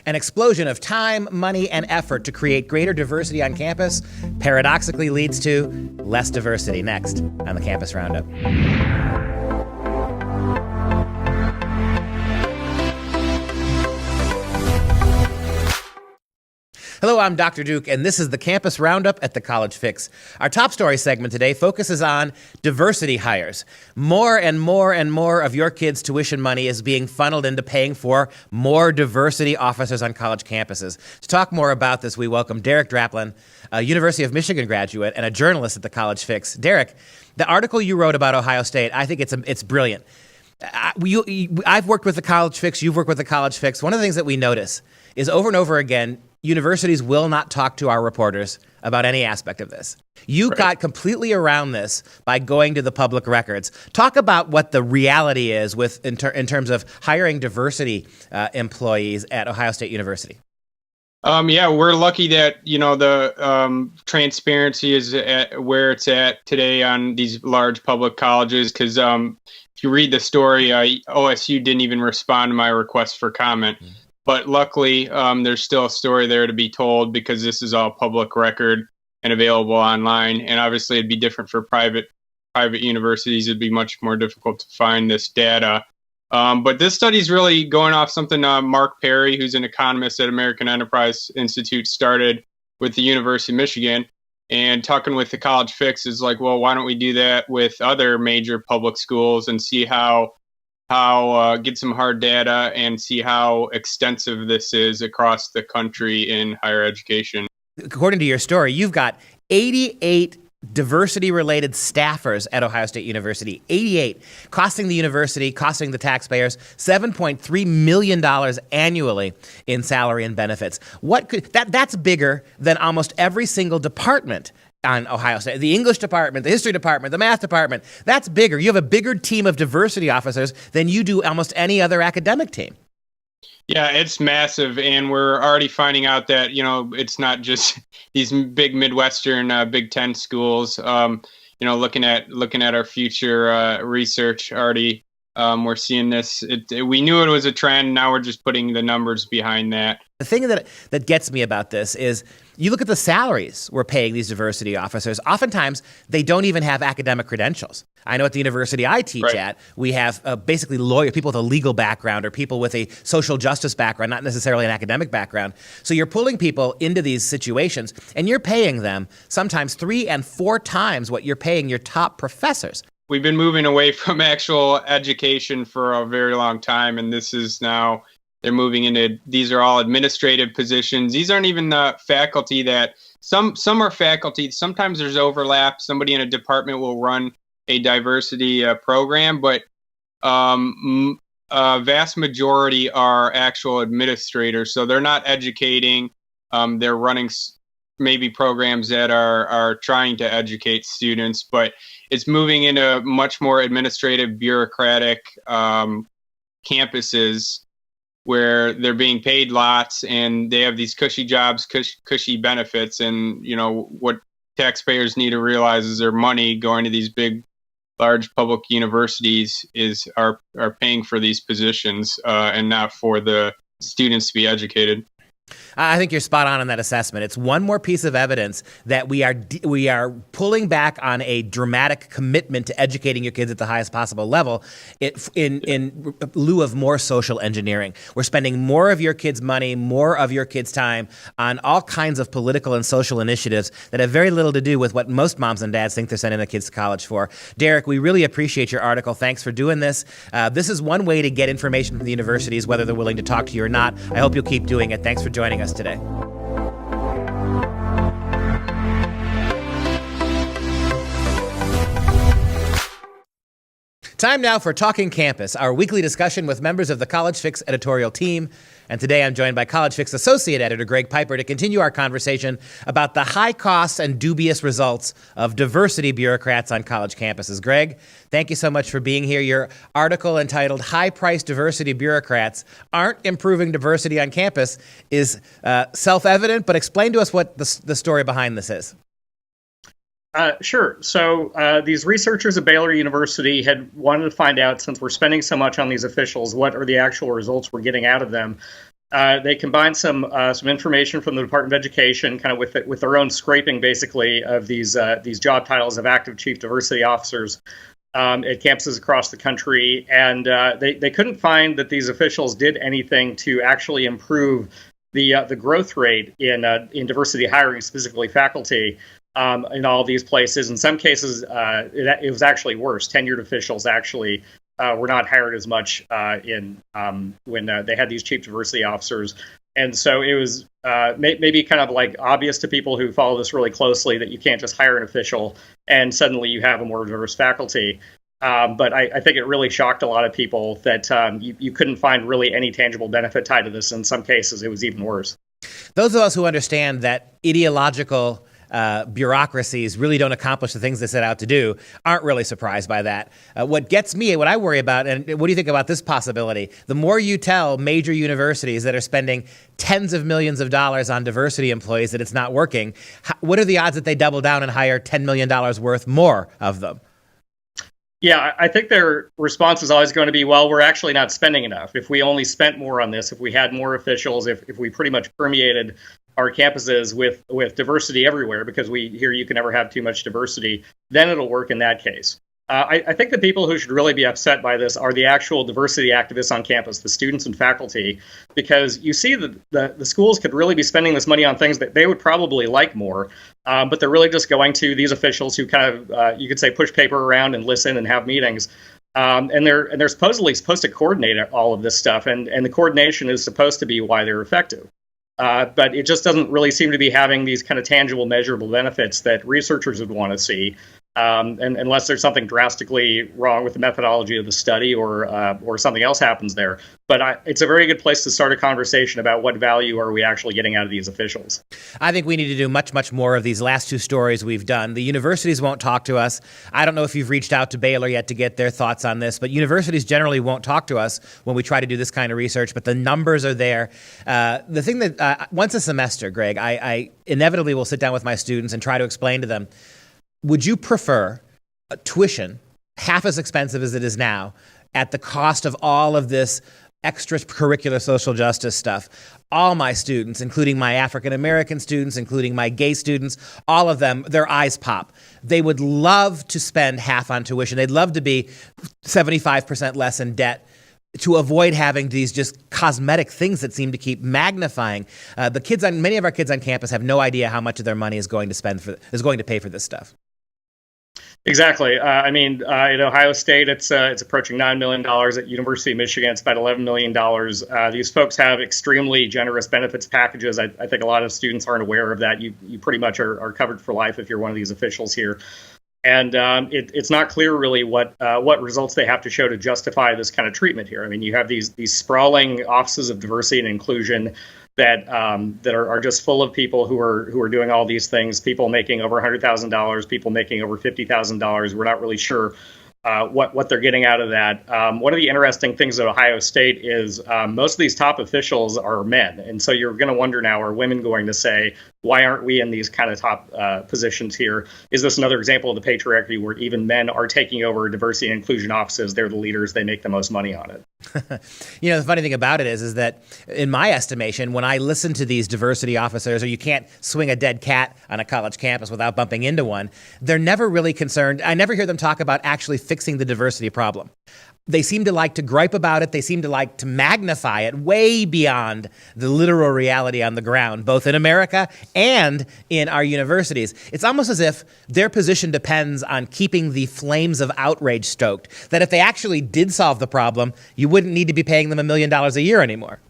An explosion of time, money, and effort to create greater diversity on campus paradoxically leads to less diversity. Next on the Campus Roundup. Hello, I'm Dr. Duke, and this is the Campus Roundup at the College Fix. Our top story segment today focuses on diversity hires. More and more and more of your kids' tuition money is being funneled into paying for more diversity officers on college campuses. To talk more about this, we welcome Derek DRAPLIN, a University of Michigan graduate and a journalist at the College Fix. Derek, the article you wrote about Ohio State, I think it's brilliant. I've worked with the College Fix, you've worked with the College Fix. One of the things that we notice is over and over again, universities will not talk to our reporters about any aspect of this. You got completely around this by going to the public records. Talk about what the reality is with in terms of hiring diversity employees at Ohio State University. Yeah, we're lucky that, the transparency is at where it's at today on these large public colleges. Because if you read the story, OSU didn't even respond to my request for comment. But luckily, there's still a story there to be told because this is all public record and available online. And obviously, it'd be different for private universities. It'd be much more difficult to find this data. But this study is really going off something Mark Perry, who's an economist at American Enterprise Institute, started with the University of Michigan. And talking with the College Fix is like, well, why don't we do that with other major public schools and see how get some hard data and see how extensive this is across the country in higher education. According to your story, you've got 88 diversity-related staffers at Ohio State University, 88, costing the university, costing the taxpayers $7.3 million annually in salary and benefits. That's bigger than almost every single department on Ohio State. The English department, the history department, the math department, that's bigger. You have a bigger team of diversity officers than you do almost any other academic team. Yeah, it's massive, and we're already finding out that, it's not just these big Midwestern Big Ten schools. Looking at our future research already, we're seeing this. We knew it was a trend. Now we're just putting the numbers behind that. The thing that gets me about this is you look at the salaries we're paying these diversity officers. Oftentimes, they don't even have academic credentials. I know at the university I teach at, we have basically people with a legal background or people with a social justice background, not necessarily an academic background. So you're pulling people into these situations, and you're paying them sometimes 3 and 4 times what you're paying your top professors. We've been moving away from actual education for a very long time, and this is now they're moving into, these are all administrative positions. These aren't even faculty that, some are faculty. Sometimes there's overlap. Somebody in a department will run a diversity program, but a vast majority are actual administrators. So they're not educating. They're running maybe programs that are trying to educate students, but it's moving into much more administrative, bureaucratic campuses where they're being paid lots and they have these cushy jobs, cushy benefits. And, what taxpayers need to realize is their money going to these big, large public universities are paying for these positions and not for the students to be educated. I think you're spot on that assessment. It's one more piece of evidence that we are pulling back on a dramatic commitment to educating your kids at the highest possible level in lieu of more social engineering. We're spending more of your kids' money, more of your kids' time on all kinds of political and social initiatives that have very little to do with what most moms and dads think they're sending their kids to college for. Derek, we really appreciate your article. Thanks for doing this. This is one way to get information from the universities, whether they're willing to talk to you or not. I hope you'll keep doing it. Thanks for joining us today. Time now for Talking Campus, our weekly discussion with members of the College Fix editorial team. And today I'm joined by College Fix Associate Editor Greg Piper to continue our conversation about the high costs and dubious results of diversity bureaucrats on college campuses. Greg, thank you so much for being here. Your article entitled High-Priced Diversity Bureaucrats Aren't Improving Diversity on Campus is self-evident, but explain to us what the story behind this is. Sure. So these researchers at Baylor University had wanted to find out, since we're spending so much on these officials, what are the actual results we're getting out of them. They combined some information from the Department of Education, kind of with their own scraping, basically, of these job titles of active chief diversity officers at campuses across the country, and they couldn't find that these officials did anything to actually improve the growth rate in diversity hiring, specifically faculty, in all these places. In some cases, it was actually worse. Tenured officials actually were not hired as much when they had these chief diversity officers. And so it was maybe kind of like obvious to people who follow this really closely that you can't just hire an official and suddenly you have a more diverse faculty. But I think it really shocked a lot of people that you couldn't find really any tangible benefit tied to this. In some cases, it was even worse. Those of us who understand that ideological bureaucracies really don't accomplish the things they set out to do aren't really surprised by that. What I worry about, and what do you think about this possibility? The more you tell major universities that are spending tens of millions of dollars on diversity employees that it's not working, what are the odds that they double down and hire $10 million worth more of them? Yeah, I think their response is always going to be, well, we're actually not spending enough. If we only spent more on this, if we had more officials, if we pretty much permeated our campuses with diversity everywhere, because you can never have too much diversity, then it'll work in that case. I think the people who should really be upset by this are the actual diversity activists on campus, the students and faculty, because you see that the schools could really be spending this money on things that they would probably like more, but they're really just going to these officials who kind of, you could say, push paper around and listen and have meetings. And they're supposedly supposed to coordinate all of this stuff, and the coordination is supposed to be why they're effective. But it just doesn't really seem to be having these kind of tangible, measurable benefits that researchers would want to see, and unless there's something drastically wrong with the methodology of the study or something else happens there. But it's a very good place to start a conversation about what value are we actually getting out of these officials. I think we need to do much, much more of these last two stories we've done. The universities won't talk to us. I don't know if you've reached out to Baylor yet to get their thoughts on this, but universities generally won't talk to us when we try to do this kind of research, but the numbers are there. The thing that once a semester, Greg, I inevitably will sit down with my students and try to explain to them, would you prefer tuition, half as expensive as it is now, at the cost of all of this extracurricular social justice stuff? All my students, including my African American students, including my gay students, all of them, their eyes pop. They would love to spend half on tuition. They'd love to be 75% less in debt to avoid having these just cosmetic things that seem to keep magnifying. Many of our kids on campus have no idea how much of their money is going to pay for this stuff. Exactly. At Ohio State, it's approaching $9 million. At University of Michigan, it's about $11 million. These folks have extremely generous benefits packages. I think a lot of students aren't aware of that. You pretty much are covered for life if you're one of these officials here. And it's not clear really what results they have to show to justify this kind of treatment here. I mean, you have these sprawling offices of diversity and inclusion that are just full of people who are doing all these things. People making over $100,000, people making over $50,000. We're not really sure what they're getting out of that. One of the interesting things at Ohio State is most of these top officials are men. And so you're going to wonder now, are women going to say, why aren't we in these kind of top positions here? Is this another example of the patriarchy where even men are taking over diversity and inclusion offices? They're the leaders. They make the most money on it. The funny thing about it is that in my estimation, when I listen to these diversity officers, or you can't swing a dead cat on a college campus without bumping into one, they're never really concerned. I never hear them talk about actually fixing the diversity problem. They seem to like to gripe about it. They seem to like to magnify it way beyond the literal reality on the ground, both in America and in our universities. It's almost as if their position depends on keeping the flames of outrage stoked, that if they actually did solve the problem, you wouldn't need to be paying them $1 million a year anymore.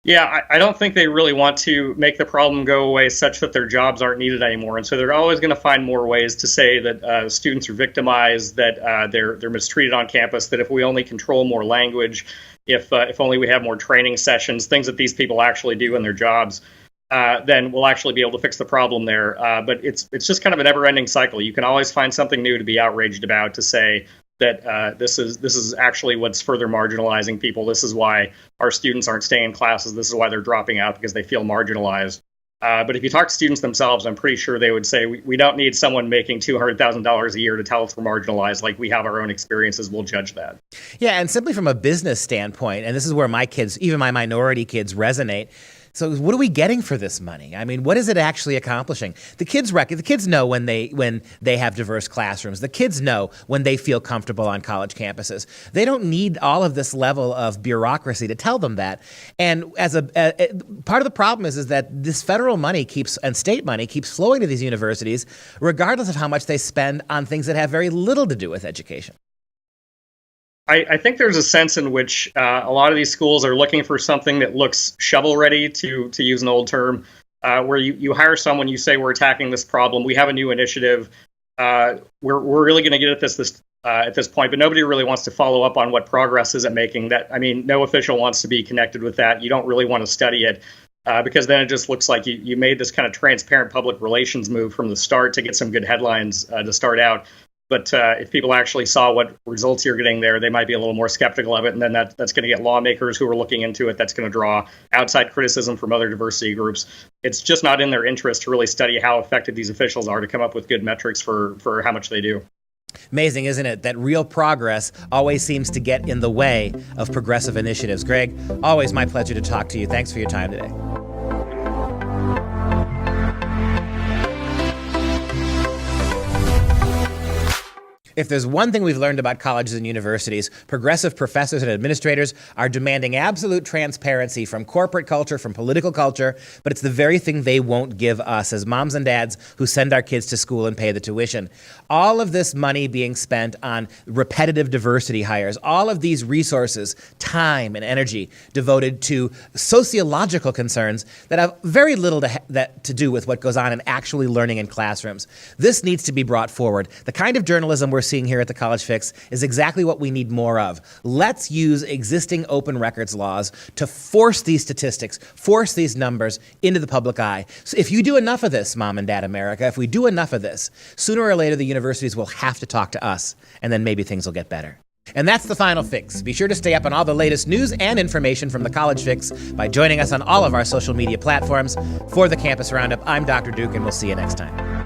Yeah, I don't think they really want to make the problem go away such that their jobs aren't needed anymore. And so they're always going to find more ways to say that students are victimized, that they're mistreated on campus, that if we only control more language, if only we have more training sessions, things that these people actually do in their jobs, then we'll actually be able to fix the problem there. But it's just kind of a never-ending cycle. You can always find something new to be outraged about, to say that this is actually what's further marginalizing people. This is why our students aren't staying in classes. This is why they're dropping out, because they feel marginalized. But if you talk to students themselves, I'm pretty sure they would say we don't need someone making $200,000 a year to tell us we're marginalized. Like, we have our own experiences. We'll judge that. Yeah, and simply from a business standpoint, and this is where my kids, even my minority kids, resonate. So what are we getting for this money? I mean, what is it actually accomplishing? The kids know when they have diverse classrooms. The kids know when they feel comfortable on college campuses. They don't need all of this level of bureaucracy to tell them that. And as part of the problem is that this federal money and state money keeps flowing to these universities, regardless of how much they spend on things that have very little to do with education. I think there's a sense in which a lot of these schools are looking for something that looks shovel-ready, to use an old term, where you hire someone, you say, we're attacking this problem, we have a new initiative, we're really going to get at this at this point, but nobody really wants to follow up on what progress is it making. No official wants to be connected with that. You don't really want to study it. Because then it just looks like you made this kind of transparent public relations move from the start to get some good headlines to start out. But if people actually saw what results you're getting there, they might be a little more skeptical of it. And then that's going to get lawmakers who are looking into it. That's going to draw outside criticism from other diversity groups. It's just not in their interest to really study how effective these officials are to come up with good metrics for how much they do. Amazing, isn't it, that real progress always seems to get in the way of progressive initiatives. Greg, always my pleasure to talk to you. Thanks for your time today. If there's one thing we've learned about colleges and universities, progressive professors and administrators are demanding absolute transparency from corporate culture, from political culture, but it's the very thing they won't give us as moms and dads who send our kids to school and pay the tuition. All of this money being spent on repetitive diversity hires, all of these resources, time and energy devoted to sociological concerns that have very little to do with what goes on in actually learning in classrooms. This needs to be brought forward. The kind of journalism we're seeing here at the College Fix is exactly what we need more of. Let's use existing open records laws to force these statistics, force these numbers into the public eye. So if you do enough of this, Mom and Dad America, if we do enough of this, sooner or later the universities will have to talk to us, and then maybe things will get better. And that's the Final Fix. Be sure to stay up on all the latest news and information from the College Fix by joining us on all of our social media platforms. For the Campus Roundup, I'm Dr. Duke, and we'll see you next time.